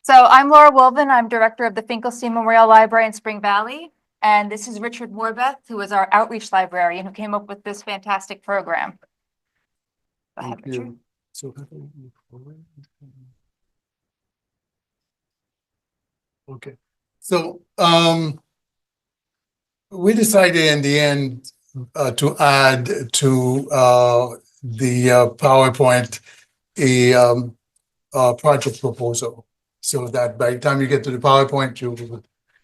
So I'm Laura Wolven. I'm director of the Finkelstein Memorial Library in Spring Valley. And this is Richard Morbeth, who is our outreach librarian who came up with this fantastic program. Go ahead, Thank Richard. you. So how do we move forward? Okay. So we decided in the end to add to the PowerPoint a project proposal, so that by the time you get to the PowerPoint, you will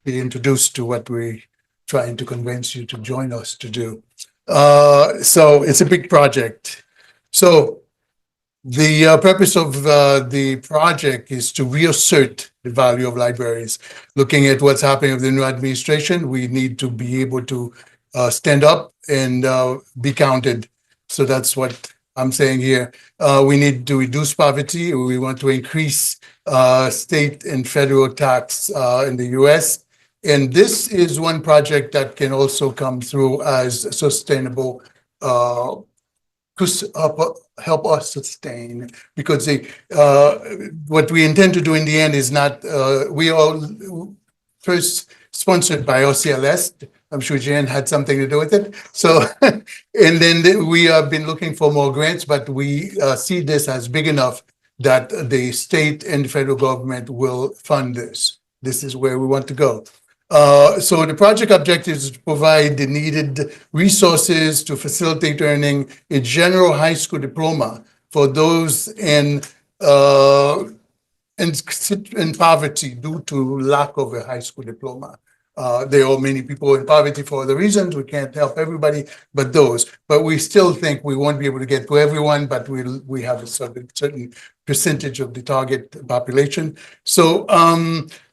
be introduced to what we're trying to convince you to join us to do. So it's a big project. So the purpose of the project is to reassert the value of libraries. Looking at what's happening with the new administration, we need to be able to stand up and be counted. So that's what I'm saying here. We need to reduce poverty. We want to increase state and federal tax in the US. And this is one project that can also come through as sustainable to help us sustain, because what we intend to do in the end is not, we all first sponsored by OCLS. I'm sure Jan had something to do with it. So, and then we have been looking for more grants, but we see this as big enough that the state and federal government will fund this. This is where we want to go. So the project objective is to provide the needed resources to facilitate earning a general high school diploma for those in poverty due to lack of a high school diploma. There are many people in poverty for other reasons. We can't help everybody, but those. But we still think we won't be able to get to everyone, but we have a certain percentage of the target population. So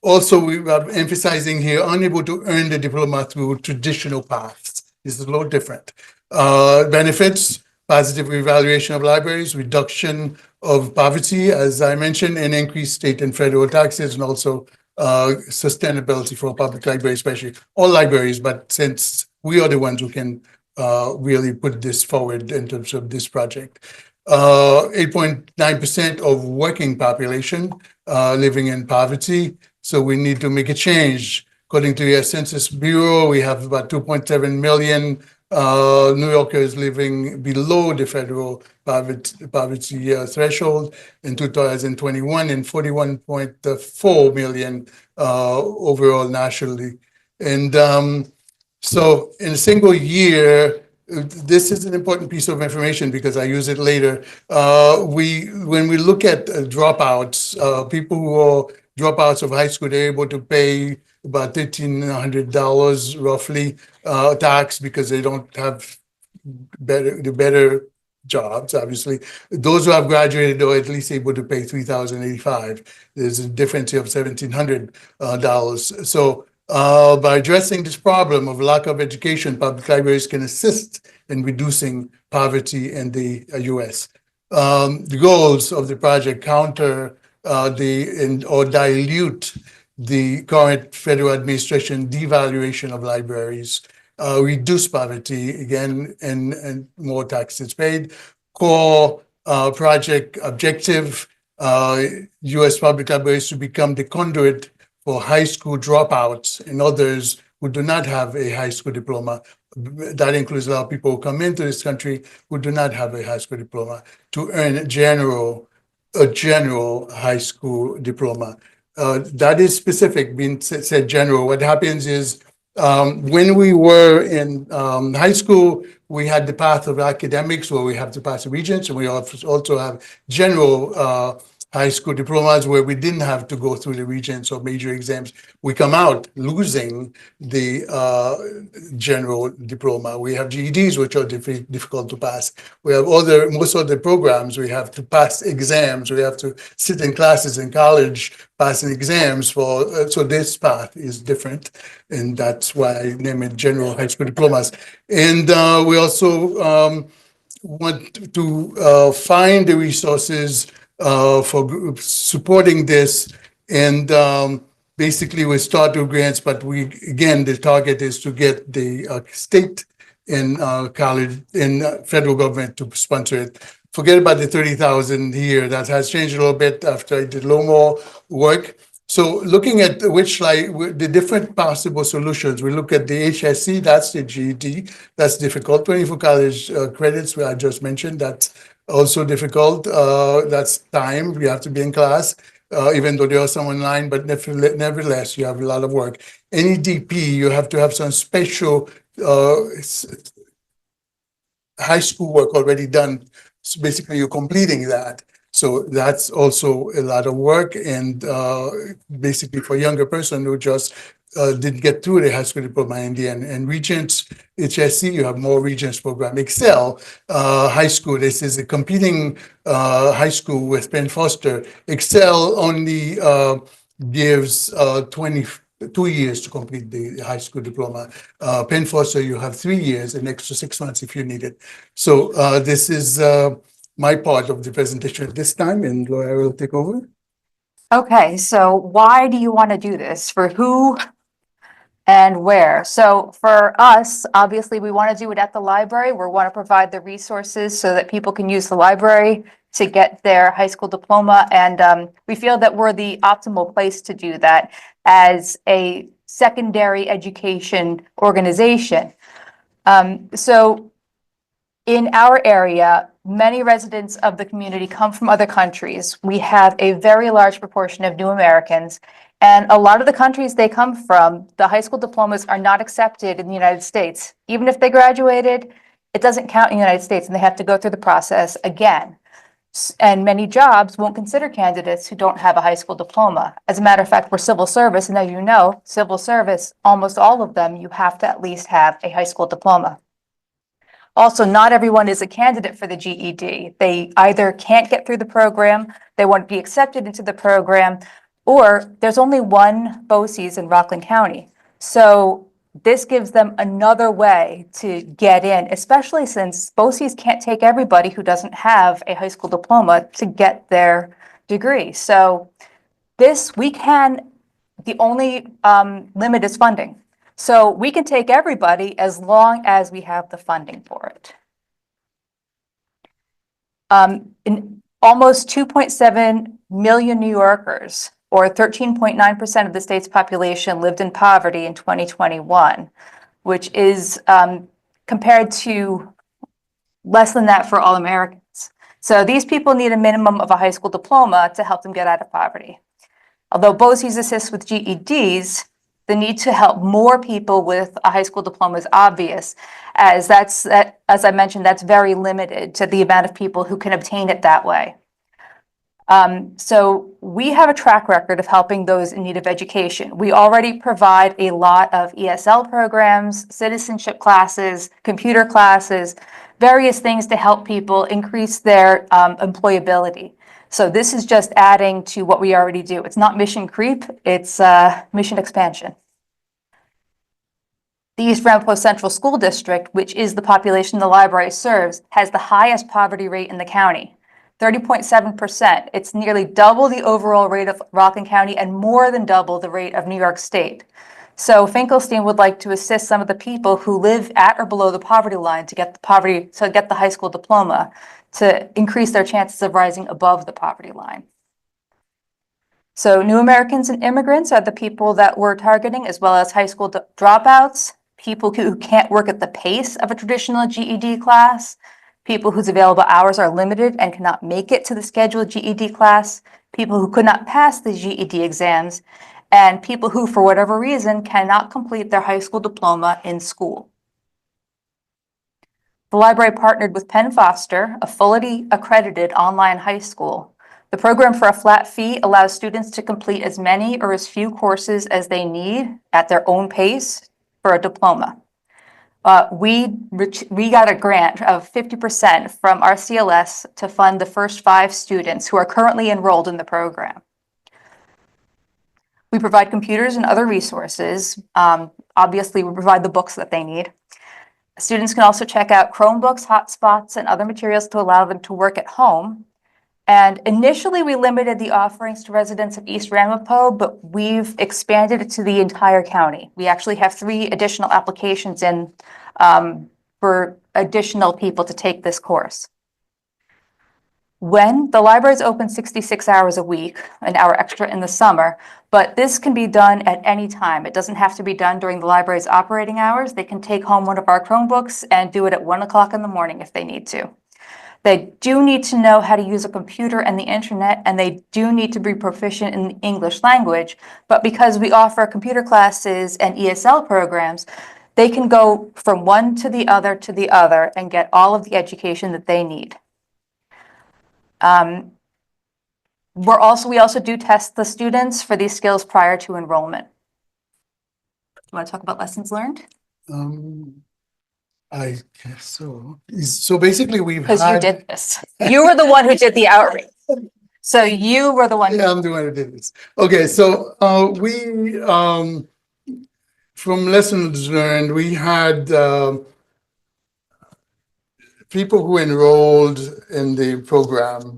also we are emphasizing here, unable to earn the diploma through traditional paths. This is a little different. Benefits, positive evaluation of libraries, reduction of poverty, as I mentioned, and increased state and federal taxes, and also sustainability for public libraries, especially all libraries, but since we are the ones who can really put this forward in terms of this project. 8.9% of working population living in poverty, so we need to make a change. According to the Census Bureau, we have about 2.7 million New Yorkers living below the federal poverty threshold in 2021, and 41.4 million overall nationally. And so in a single year, this is an important piece of information because I use it later. When we look at dropouts, people who are dropouts of high school, they're able to pay about $1,300 roughly tax because they don't have better jobs, obviously. Those who have graduated are at least able to pay $3,085. There's a difference of $1,700. So by addressing this problem of lack of education, public libraries can assist in reducing poverty in the US. The goals of the project counter or dilute the current federal administration devaluation of libraries, reduce poverty, again, and more taxes paid. Core project objective, US public libraries to become the conduit for high school dropouts and others who do not have a high school diploma. That includes a lot of people who come into this country who do not have a high school diploma, to earn a general high school diploma. That is specific, being said general. What happens is when we were in high school, we had the path of academics where we have to pass the regents, and we also have general high school diplomas where we didn't have to go through the regents or major exams. We come out losing the general diploma. We have GEDs, which are difficult to pass. We have most of the programs, we have to pass exams. We have to sit in classes in college, passing exams for, so this path is different. And that's why I name it general high school diplomas. And we also want to find the resources for supporting this, and basically we start with grants, but again, the target is to get the state and college and federal government to sponsor it. Forget about the 30,000 here. That has changed a little bit after I did a little more work. So looking at the different possible solutions, we look at the HSC, that's the GED, that's difficult. 24 college credits, where I just mentioned, that's also difficult. That's time, you have to be in class, even though there are some online, but nevertheless, you have a lot of work. NEDP, you have to have some special high school work already done. So basically, you're completing that. So that's also a lot of work. And basically, for a younger person who just didn't get through the high school diploma in the end. And Regents, HSC, you have more Regents program. Excel, high school, this is a competing high school with Penn Foster. Excel only gives 2 years to complete the high school diploma. Penn Foster, you have 3 years, an extra 6 months if you need it. So this is my part of the presentation at this time, and Laura will take over. Okay, so why do you want to do this? For who and where? So for us, obviously, we want to do it at the library. We want to provide the resources so that people can use the library to get their high school diploma. And we feel that we're the optimal place to do that as a secondary education organization. So in our area, many residents of the community come from other countries. We have a very large proportion of new Americans. And a lot of the countries they come from, the high school diplomas are not accepted in the United States. Even if they graduated, it doesn't count in the United States and they have to go through the process again. And many jobs won't consider candidates who don't have a high school diploma. As a matter of fact, we're civil service, and as you know, civil service, almost all of them, you have to at least have a high school diploma. Also, not everyone is a candidate for the GED. They either can't get through the program, they won't be accepted into the program, or there's only one BOCES in Rockland County. So this gives them another way to get in, especially since BOCES can't take everybody who doesn't have a high school diploma to get their degree. So the only limit is funding. So we can take everybody as long as we have the funding for it. In almost 2.7 million New Yorkers, or 13.9% of the state's population, lived in poverty in 2021, which is compared to less than that for all Americans. So these people need a minimum of a high school diploma to help them get out of poverty. Although BOCES assists with GEDs, the need to help more people with a high school diploma is obvious, as I mentioned, that's very limited to the amount of people who can obtain it that way. So we have a track record of helping those in need of education. We already provide a lot of ESL programs, citizenship classes, computer classes, various things to help people increase their employability. So this is just adding to what we already do. It's not mission creep, it's mission expansion. The East Ramapo Central School District, which is the population the library serves, has the highest poverty rate in the county, 30.7%. It's nearly double the overall rate of Rockland County and more than double the rate of New York State. So Finkelstein would like to assist some of the people who live at or below the poverty line to get the high school diploma, to increase their chances of rising above the poverty line. So new Americans and immigrants are the people that we're targeting, as well as high school dropouts, people who can't work at the pace of a traditional GED class, people whose available hours are limited and cannot make it to the scheduled GED class, people who could not pass the GED exams, and people who, for whatever reason, cannot complete their high school diploma in school. The library partnered with Penn Foster, a fully accredited online high school. The program, for a flat fee, allows students to complete as many or as few courses as they need at their own pace for a diploma. We got a grant of 50% from our CLS to fund the first 5 students who are currently enrolled in the program. We provide computers and other resources. Obviously, we provide the books that they need. Students can also check out Chromebooks, hotspots, and other materials to allow them to work at home. And initially, we limited the offerings to residents of East Ramapo, but we've expanded it to the entire county. We actually have 3 additional applications in for additional people to take this course. When the library is open 66 hours a week, an hour extra in the summer, but this can be done at any time. It doesn't have to be done during the library's operating hours. They can take home one of our Chromebooks and do it at 1 o'clock in the morning if they need to. They do need to know how to use a computer and the internet, and they do need to be proficient in the English language. But because we offer computer classes and ESL programs, they can go from one to the other and get all of the education that they need. We also do test the students for these skills prior to enrollment. Do you want to talk about lessons learned? I guess so. So basically we've Because you had, did this. You were the one who did the outreach. So you were the one. yeah, I'm the one who did this. Okay, so we from lessons learned, we had people who enrolled in the program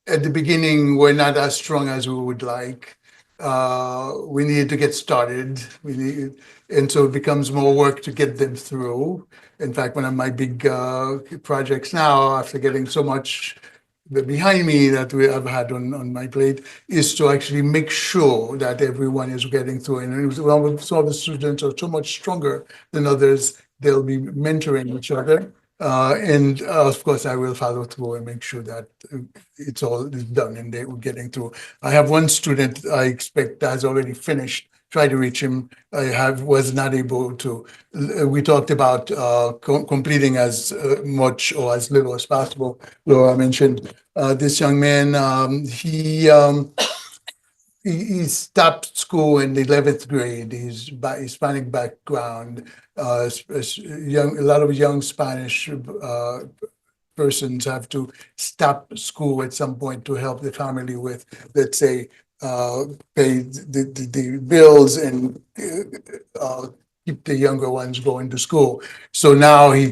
at the beginning were not as strong as we would like. We needed to get started. And so it becomes more work to get them through. In fact, one of my big projects now, after getting so much behind me that I've had on my plate, is to actually make sure that everyone is getting through. And some of the students are so much stronger than others, they'll be mentoring each other. And of course, I will follow through and make sure that it's all done and they're getting through. I have one student I expect has already finished. Try to reach him. Was not able to. We talked about completing as much or as little as possible. Laura mentioned this young man. He stopped school in the 11th grade. He's Hispanic background. A lot of young Spanish persons have to stop school at some point to help the family with, let's say, pay the bills and keep the younger ones going to school. So now he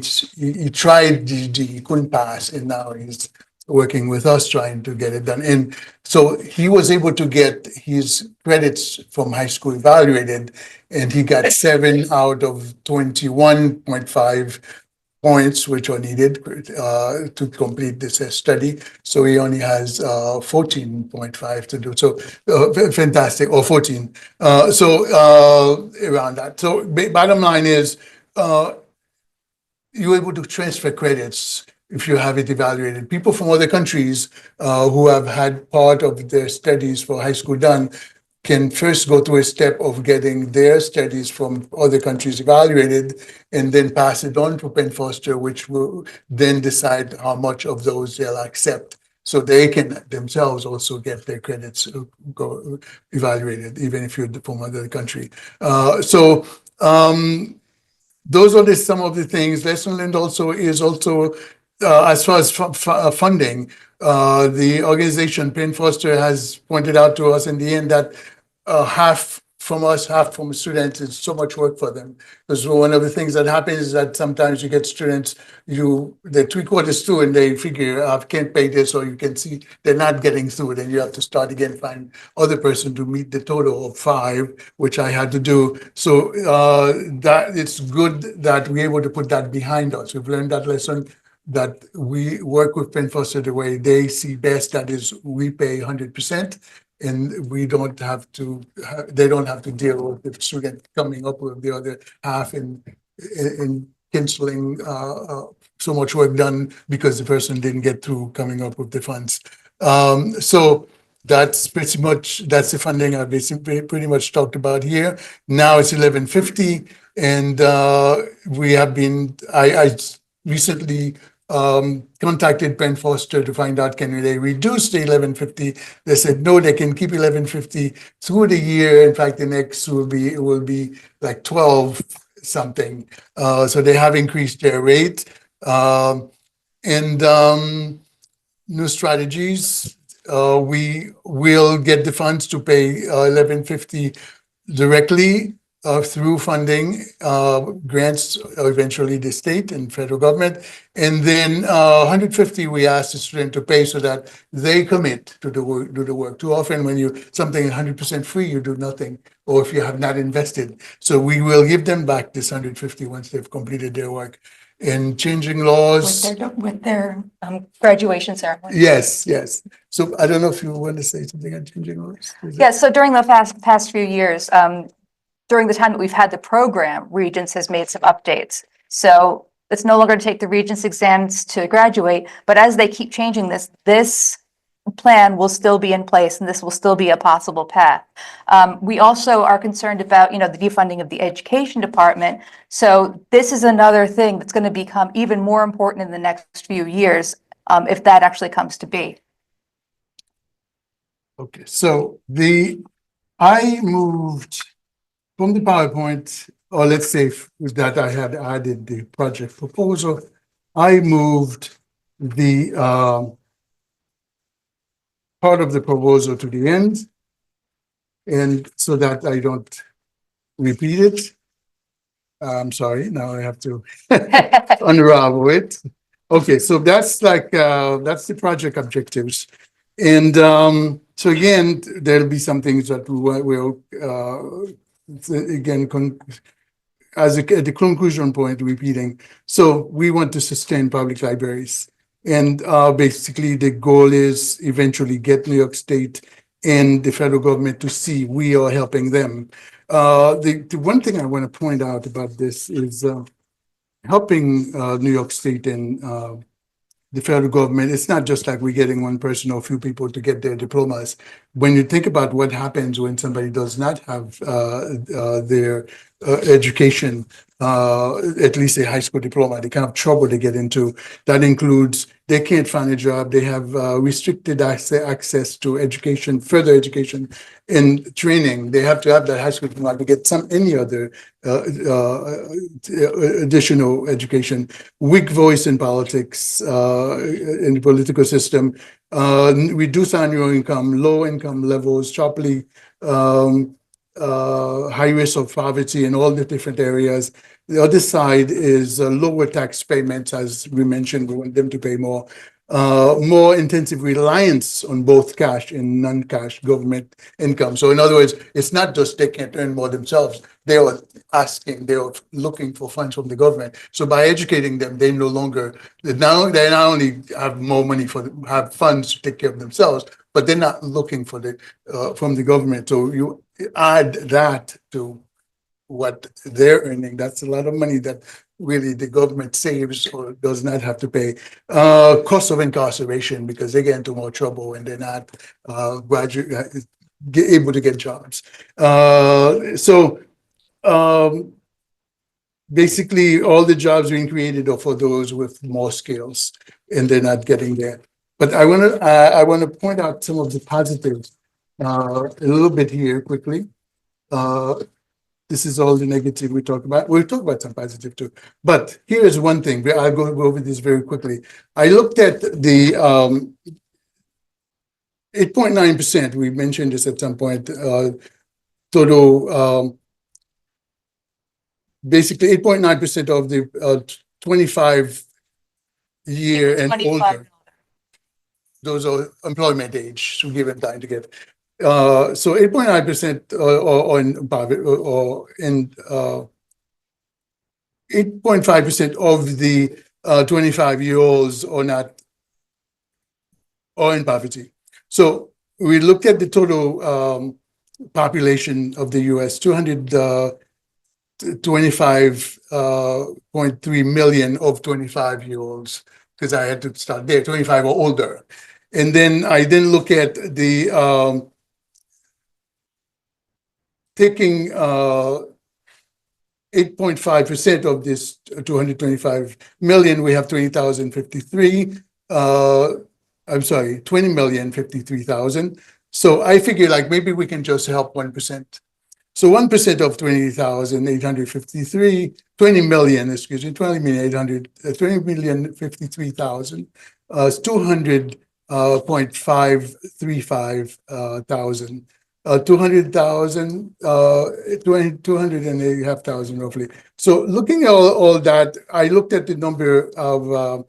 tried GED, he couldn't pass, and now he's working with us trying to get it done. And so he was able to get his credits from high school evaluated, and he got 7 out of 21.5 points which are needed to complete this study. So he only has 14.5 to do. So fantastic, or 14. Around that. So bottom line is you're able to transfer credits if you have it evaluated. People from other countries who have had part of their studies for high school done can first go through a step of getting their studies from other countries evaluated and then pass it on to Penn Foster, which will then decide how much of those they'll accept. So they can themselves also get their credits evaluated, even if you're from another country. Those are some of the things. Lesson learned also is as far as funding, the organization Penn Foster has pointed out to us in the end that half from us, half from students is so much work for them. Because one of the things that happens is that sometimes you get students, they're 3/4 through and they figure, I can't pay this, or you can see they're not getting through. Then you have to start again, find other person to meet the total of 5, which I had to do. So that it's good that we're able to put that behind us. We've learned that lesson, that we work with Penn Foster the way they see best. That is, we pay 100%, and we don't have to. They don't have to deal with the student coming up with the other half and canceling so much work done because the person didn't get through coming up with the funds. So that's the funding I've basically pretty much talked about here. Now it's 1150, and we have been. I recently contacted Penn Foster to find out, can they reduce the 1150? They said no, they can keep 1150 through the year. In fact, the next will be like 12 something. So they have increased their rate. New strategies. We will get the funds to pay 1150 directly through funding, grants, eventually the state and federal government. And then 150 we ask the student to pay so that they commit to do the work. Too often when something 100% free, you do nothing, or if you have not invested. So we will give them back this 150 once they've completed their work. in changing laws. With their graduation ceremony. Yes, yes. So I don't know if you want to say something on changing laws. Is it- Yeah, so during the past few years, during the time that we've had the program, Regents has made some updates. So it's no longer to take the Regents exams to graduate, but as they keep changing this plan will still be in place and this will still be a possible path. We also are concerned about, the defunding of the education department. So this is another thing that's going to become even more important in the next few years, if that actually comes to be. Okay, so I moved from the PowerPoint, or let's say with that I had added the project proposal. I moved the part of the proposal to the end, and so that I don't repeat it. I'm sorry, now I have to unravel it. Okay, so that's that's the project objectives. And so again, there'll be some things that will again, at the conclusion point, repeating. So we want to sustain public libraries. And basically the goal is eventually get New York State and the federal government to see we are helping them. The one thing I want to point out about this is helping New York State and the federal government. It's not just like we're getting one person or a few people to get their diplomas. When you think about what happens when somebody does not have their education, at least a high school diploma, the kind of trouble they get into, that includes they can't find a job, they have restricted access to education, further education and training. They have to have that high school diploma to get any other additional education. Weak voice in politics, in the political system, reduced annual income, low income levels, sharply high risk of poverty in all the different areas. The other side is lower tax payments, as we mentioned. We want them to pay more. More intensive reliance on both cash and non-cash government income. So in other words, it's not just they can't earn more themselves. They are looking for funds from the government. So by educating them, they no longer, they not only have more money have funds to take care of themselves, but they're not looking for from the government. So you add that to what they're earning. That's a lot of money that really the government saves or does not have to pay. Cost of incarceration, because they get into more trouble and they're not able to get jobs. Basically, all the jobs being created are for those with more skills, and they're not getting there. But I want to point out some of the positives a little bit here quickly. This is all the negative we talk about. We'll talk about some positive too. But here's one thing. I'll go over this very quickly. I looked at the 8.9%. We mentioned this at some point. Total, basically 8.9% of the 25-year and 25. older. Those are employment age, so given time to get. So 8.9% or in poverty, or in 8.5% of the 25-year-olds are in poverty. So we looked at the total population of the U.S. 225.3 million of 25-year-olds, because I had to start there, 25 or older. And then I look at the taking 8.5% of this 225 million, we have 20,053. I'm sorry, 20,053,000. So I figure like maybe we can just help 1%. So 1% of 20,853, 20 million, excuse me, 20,800, 20,053,000 is 200.535 thousand. 200,000, 208,500 roughly. So looking at all that, I looked at the number of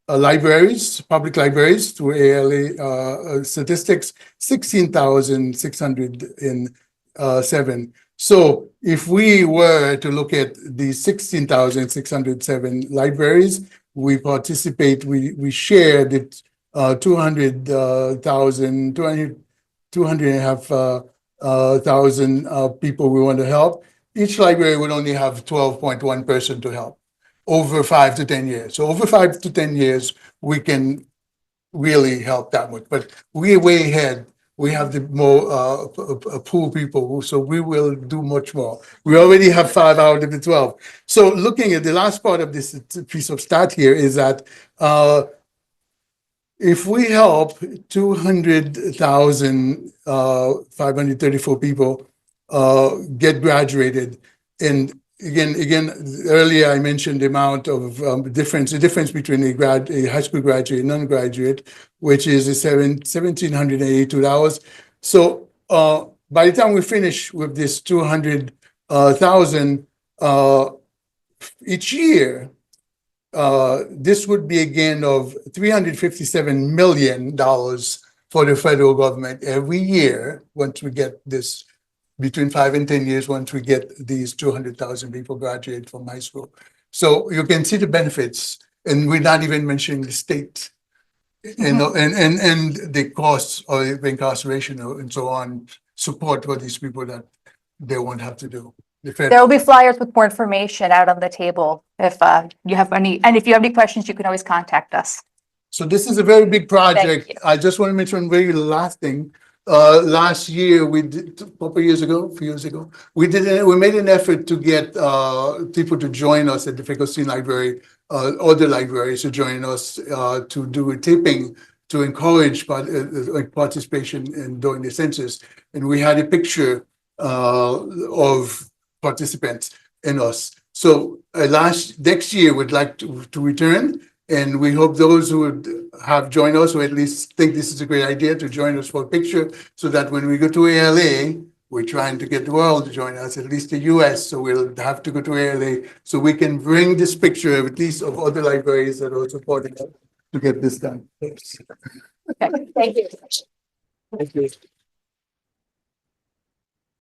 libraries, public libraries through ALA statistics, 16,607. So if we were to look at the 16,607 libraries, we participate, we share the 200,000, 200 and a half thousand people we want to help. Each library would only have 12.1 person to help over 5 to 10 years. So over 5 to 10 years, we can really help that much. But we're way ahead. We have the more pool people, so we will do much more. We already have 5 out of the 12. So looking at the last part of this piece of stat here is that if we help 200,534 people get graduated, and again, earlier I mentioned the amount of the difference between a high school graduate and non-graduate, which is $1,782. So by the time we finish with this 200,000 each year, this would be a gain of $357 million for the federal government every year once we get this, between 5 and 10 years, once we get these 200,000 people graduate from high school. So you can see the benefits, and we're not even mentioning the state, and the costs or the incarceration and so on, support for these people that they won't have to do. There will be flyers with more information out on the table if you have any, and if you have any questions, you can always contact us. So this is a very big project. you. I just want to mention one very last thing. Last year, we did, a couple of years ago, a few years ago, we made an effort to get people to join us at the Finkelstein Library, other libraries to join us to do a taping to encourage participation in during the census. And we had a picture of participants in us. So next year, we'd like to return, and we hope those who would have joined us, or at least think this is a great idea, to join us for a picture, so that when we go to ALA, we're trying to get the world to join us, at least the US, so we'll have to go to ALA, so we can bring this picture of at least of other libraries that are supporting us to get this done. Okay, thank you. Thank you.